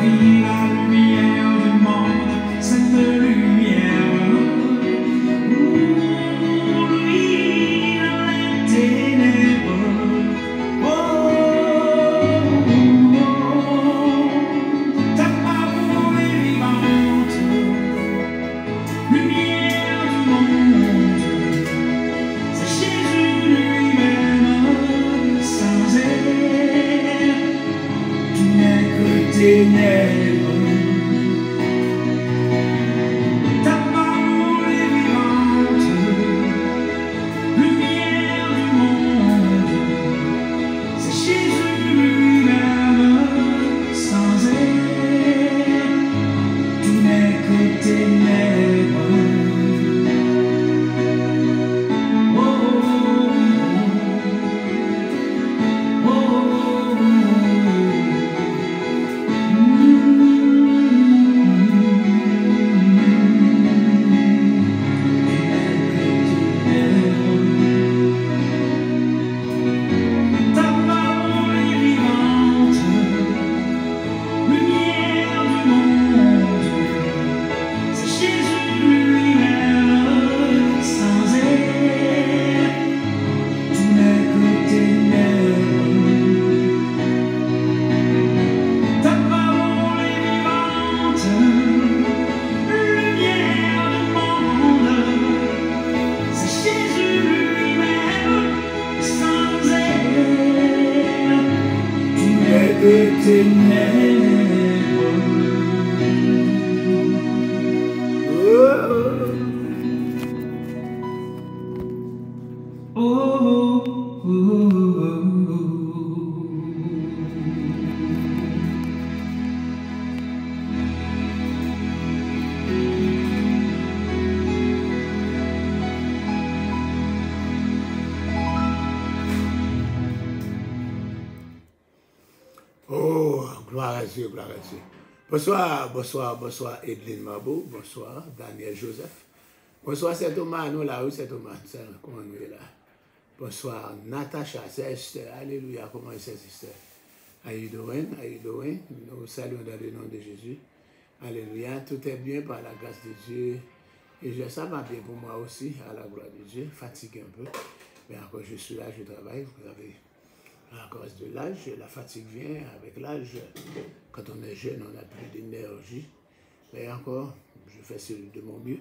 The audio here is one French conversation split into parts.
vie, la lumière du monde, cette lumière. Lui dans les ténèbres. Oh, ta parole est vivante, lumière du monde. C'est Jésus lui-même, sans elle, tu n'es que ténèbres. Ta parole est vivante, lumière du monde. C'est Jésus lui-même, sans elle, tu n'es que ténèbres. Gloire à Dieu, gloire à Dieu. Bonsoir, bonsoir, bonsoir Edline Mabo, bonsoir Daniel Joseph. Bonsoir c'est Thomas, nous là, oui c'est Thomas, comment nous est là. Bonsoir Natacha, c'est Esther, alléluia, comment c'est Esther? How you doing? How you doing? Nous saluons dans le nom de Jésus. Alléluia, tout est bien par la grâce de Dieu. Et ça va bien pour moi aussi, à la gloire de Dieu, fatigué un peu. Mais encore je suis là, je travaille, vous savez. À cause de l'âge, la fatigue vient avec l'âge. Quand on est jeune, on n'a plus d'énergie. Mais encore, je fais de mon mieux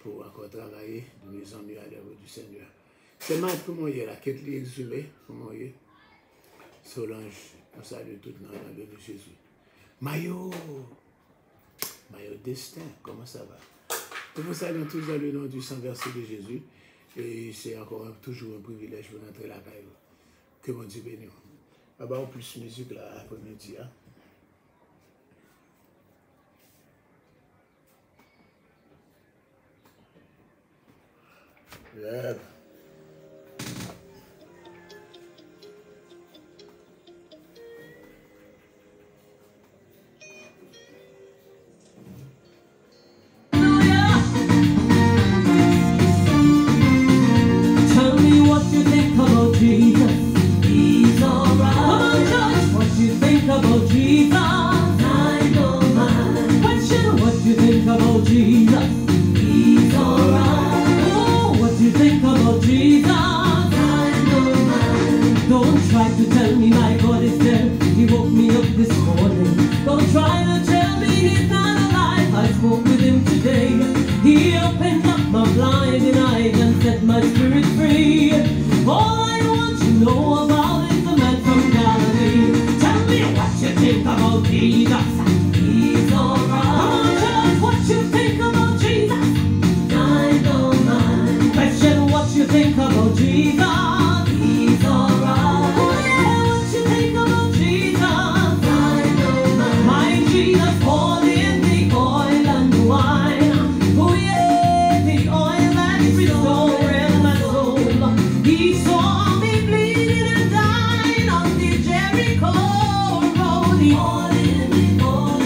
pour encore travailler de mieux en mieux à l'œuvre du Seigneur. C'est Matt, comment il est là? Qu'est-ce qu'il est exhumé? Comment il est? Solange, on salue tout le nom de Jésus. Mayo Destin, comment ça va? Nous vous saluons tous dans le nom du sang versé de Jésus. Et c'est encore toujours un privilège pour entrer la caille. Que mon Dieu bénisse. Ah bah, en plus musique là, après-midi. Hein? Yeah. Tell me what you think about Jesus. He's alright. Come on, church. What you think about Jesus? I don't mind. Question what you think about Jesus. He's alright. Oh, what you think about Jesus? I don't mind. Don't try to tell me my God is dead. He woke me up this morning. Don't try to tell me he's not alive. I spoke with him today. He opened up my blinding eyes and set my spirit free. All I want to know about is the man from Galilee. Tell me what you think about Jesus. He's alright. Come on, church, what you think about Jesus? I don't mind. Question what you think about Jesus. He's alright. Oh yeah, what you think about Jesus? I don't mind. My Jesus poured in the oil and the wine. Oh yeah, the oil that restored my soul. He saw me bleeding and dying on the Jericho road. The oil in the oil.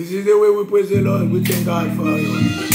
This is the way we praise the Lord. We thank God for you.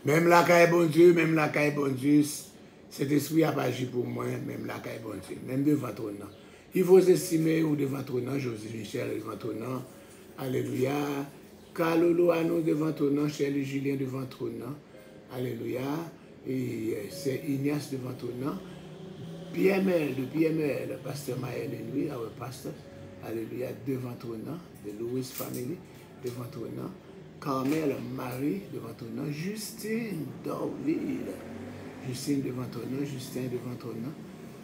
Même la caille bon Dieu, même la caille bon Dieu, cet esprit a pas agi pour moi, même la caille bon Dieu, même devant ton nom. Il faut estimer ou devant ton nom, José Michel devant ton nom, alléluia. Carlolo à nous devant ton nom, Chélie Julien devant ton nom, alléluia. Et c'est Ignace devant ton nom. PML, de PML, pasteur Maël et lui, our pastor, alléluia, devant ton nom, de Louis Family, devant ton nom. Carmel, Marie, devant ton nom. Justine, Dorville, Justine devant ton nom. Justin devant ton nom.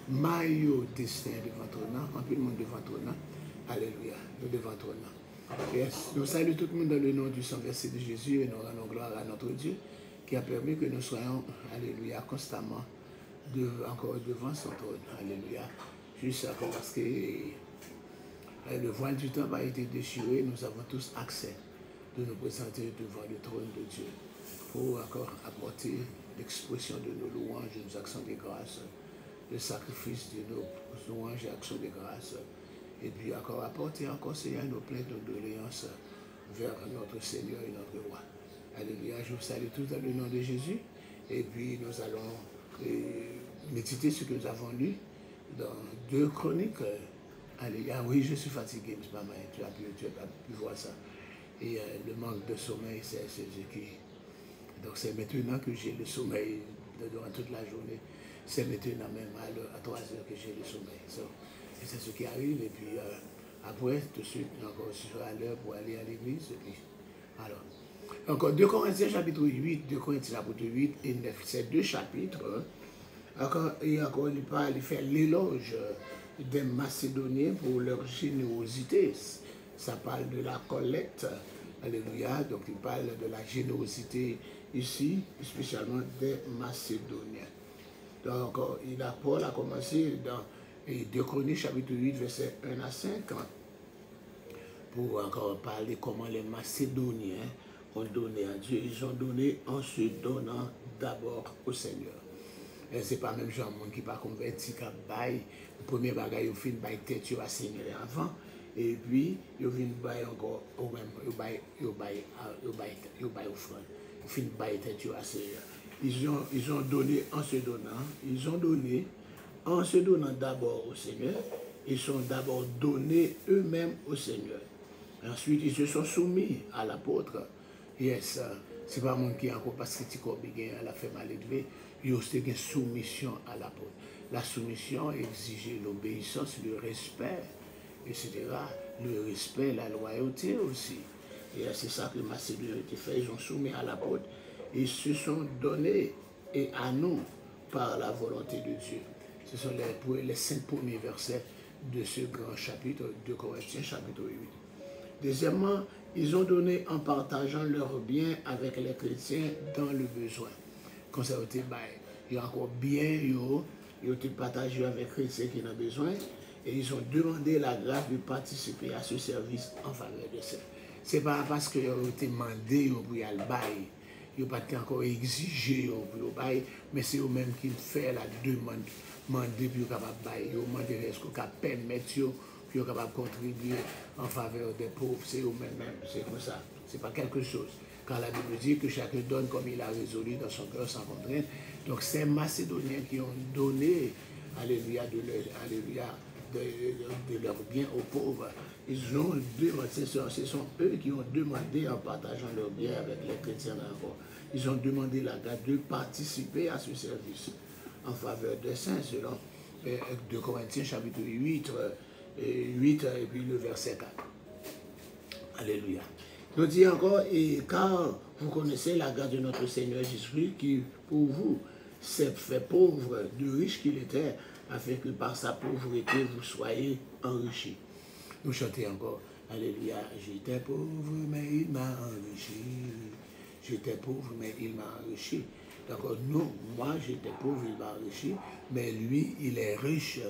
Mario, Destin devant ton nom. Un peu de monde devant ton nom. Alléluia, nous devant ton nom. Yes. Nous saluons tout le monde dans le nom du Saint-Versé de Jésus et nous rendons gloire à notre Dieu qui a permis que nous soyons, alléluia, constamment encore devant son trône. Alléluia. Juste parce que le voile du temps a été déchiré, nous avons tous accès de nous présenter devant le trône de Dieu pour encore apporter l'expression de nos louanges, de nos actions de grâce, le sacrifice de nos louanges et actions de grâce, et puis encore apporter encore Seigneur nos plaintes, nos doléances vers notre Seigneur et notre Roi. Alléluia, je vous salue tous dans le nom de Jésus, et puis nous allons méditer ce que nous avons lu dans 2 Chroniques. Alléluia, oui, je suis fatigué, mais pas mal, tu as pu voir ça. Et le manque de sommeil, c'est ce qui... Donc c'est maintenant que j'ai le sommeil durant toute la journée. C'est maintenant même à 3 heures que j'ai le sommeil. Et c'est ce qui arrive. Et puis après, tout de suite, encore, je serai à l'heure pour aller à l'église. Et puis, alors, encore 2 Corinthiens chapitre 8, 2 Corinthiens chapitre 8 et 9. C'est 2 chapitres. Encore, et encore, il fait l'éloge des Macédoniens pour leur générosité. ça parle de la collecte. Alléluia. Donc il parle de la générosité ici, spécialement des Macédoniens. Donc Paul a commencé dans 2 Chroniques chapitre 8, verset 1 à 5, pour encore parler comment les Macédoniens ont donné à Dieu. Ils ont donné en se donnant d'abord au Seigneur. Et ce n'est pas même genre monde qui pas converti qui bail. Le premier bagage, il fait bail tête à Seigneur avant. Et puis, il vient bail encore au même, il bail offrande. Il fait bail tête à Seigneur. Ils ont donné en se donnant. Ils ont donné en se donnant d'abord au Seigneur. Ils sont d'abord donnés eux-mêmes au Seigneur. Et ensuite, ils se sont soumis à l'apôtre. Yes, c'est pas mon qui encore parce que tu as la fait mal élevé. Il y a aussi une soumission à l'apôtre. La soumission exigeait l'obéissance, le respect, etc. Le respect, la loyauté aussi. Et c'est ça que Macédoine a fait. Ils ont soumis à l'apôtre. Ils se sont donnés et à nous par la volonté de Dieu. Ce sont les 5 premiers versets de ce grand chapitre de Corinthiens, chapitre 8. Deuxièmement, ils ont donné en partageant leurs biens avec les chrétiens dans le besoin. Quand ça a été il y a encore bien, ils ont partagé avec les chrétiens qui ont besoin et ils ont demandé la grâce de participer à ce service en faveur de ça. Ce n'est pas parce qu'ils ont été demandés pour y aller bail, ils n'ont pas encore exigé pour y bail, mais c'est eux-mêmes qui font la demande, demander pour capable bail, ils ont demandé est-ce qu'on peut permettre puis ils sont capables de contribuer en faveur des pauvres, c'est eux-mêmes, c'est comme ça, ce n'est pas quelque chose. Quand la Bible dit que chacun donne comme il a résolu dans son cœur sans contrainte, donc ces Macédoniens qui ont donné, alléluia, de leurs biens aux pauvres, ils ont demandé, ce sont eux qui ont demandé en partageant leurs biens avec les chrétiens encore, ils ont demandé la grâce de participer à ce service en faveur des saints, selon 2 Corinthiens chapitre 8, et puis le verset 4. Alléluia. Nous dit encore, et car vous connaissez la grâce de notre Seigneur Jésus-Christ, qui pour vous s'est fait pauvre, de riche qu'il était, afin que par sa pauvreté vous soyez enrichis. Nous chantons encore, Alléluia, j'étais pauvre, mais il m'a enrichi. J'étais pauvre, mais il m'a enrichi. Donc nous, moi j'étais pauvre, il m'a enrichi, mais lui, il est riche.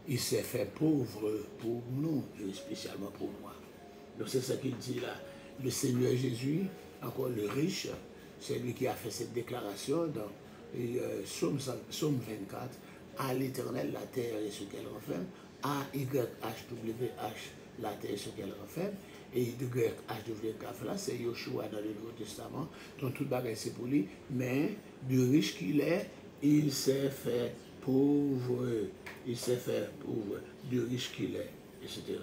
Il s'est fait pauvre pour nous, et spécialement pour moi. Donc c'est ce qu'il dit là. Le Seigneur Jésus, encore le riche, c'est lui qui a fait cette déclaration dans Psaume 24. À l'Éternel, la terre et ce qu'elle renferme. A-Y-H-W-H, la terre et ce qu'elle renferme. Et Y-H-W-H, là, c'est Yoshua dans le Nouveau Testament. Donc tout bagage c'est pour lui. Mais du riche qu'il est, il s'est fait pauvre. Il s'est fait pauvre, du riche qu'il est, etc.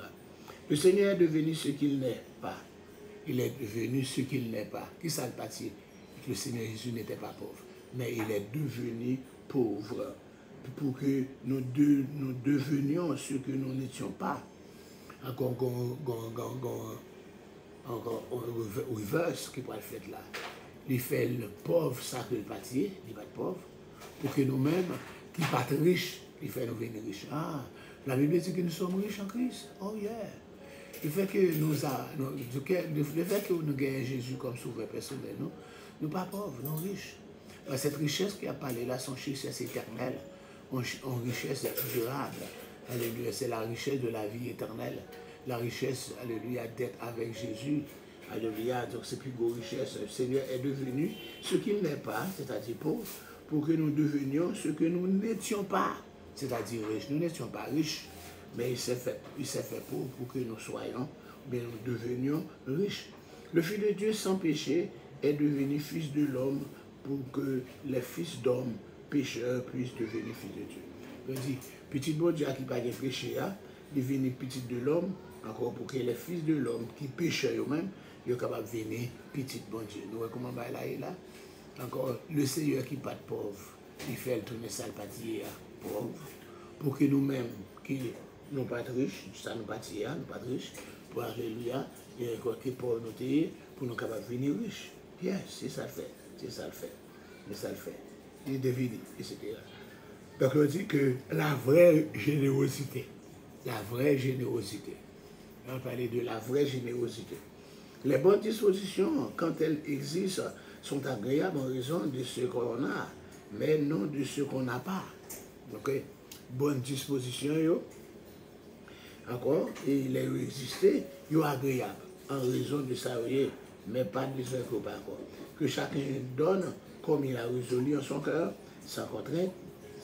Le Seigneur est devenu ce qu'il n'est pas. Il est devenu ce qu'il n'est pas. Qui ça le pâtit? Le Seigneur Jésus n'était pas pauvre, mais il est devenu pauvre pour que nous devenions ce que nous n'étions pas. Encore reverse qui pourrait le faire là. Il fait le pauvre ça que le pâtit, il va être pauvre, pour que nous-mêmes, qui ne sont pas riches, il fait nous venir riches. Ah, la Bible dit que nous sommes riches en Christ. Oh yeah. Le fait que nous gagnons Jésus comme sauveur personnel, nous ne sommes pas pauvres, nous sommes riches. Cette richesse qui a parlé là, son richesse éternelle, en richesse durable. Alléluia, c'est la richesse de la vie éternelle. La richesse, alléluia, d'être avec Jésus. Alléluia, donc c'est plus grosse richesse. Le Seigneur est devenu ce qu'il n'est pas, c'est-à-dire pauvre, pour que nous devenions ce que nous n'étions pas, c'est-à-dire riches. Nous n'étions pas riches, mais il s'est fait pauvre pour que nous soyons, mais nous devenions riches. Le Fils de Dieu sans péché est devenu Fils de l'homme pour que les fils d'hommes pécheurs puissent devenir fils de Dieu. Je dis, petit bon Dieu qui n'a pas de péché, devenir petit de l'homme, encore pour que les fils de l'homme qui péchent eux-mêmes, soient capables de devenir petit bon Dieu. Nous voyons comment là. Encore, le Seigneur qui n'est pas de pauvre, il fait tourner ça le pâtier pauvre, pour que nous-mêmes, qui n'ont pas de riches, ça nous pâtier, nous pas de riches, pour alléluia, et encore qui pour nous payer, pour nous capables de devenir riches. Bien, c'est ça le fait, c'est ça le fait, c'est ça le fait. Il devine, etc. Donc on dit que la vraie générosité, On va parler de la vraie générosité. Les bonnes dispositions, quand elles existent, sont agréables en raison de ce qu'on a, mais non de ce qu'on n'a pas. Ok? Bonnes dispositions, yo, encore, et les exister, yo agréable en raison de ça, mais pas de besoin qu'on pas encore. Que chacun donne comme il a résolu en son cœur, sans contrainte,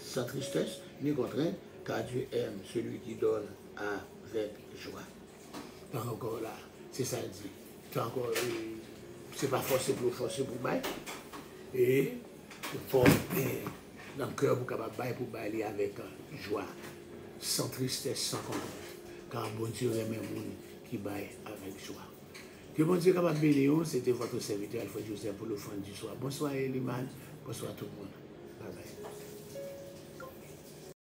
sans tristesse, ni contrainte, car Dieu aime celui qui donne avec joie. Donc encore là, c'est ça dit. C'est encore, c'est pas forcé pour bailler. Et il faut dans le cœur pour capable bailler pour bailler avec joie, sans tristesse, sans contrainte. Car bon Dieu aime les gens qui baillent avec joie. Que bon Dieu capable bénir, c'était votre serviteur Alpha Joseph pour le fond du soir. Bonsoir Eliman, bonsoir tout le monde. Bye bye.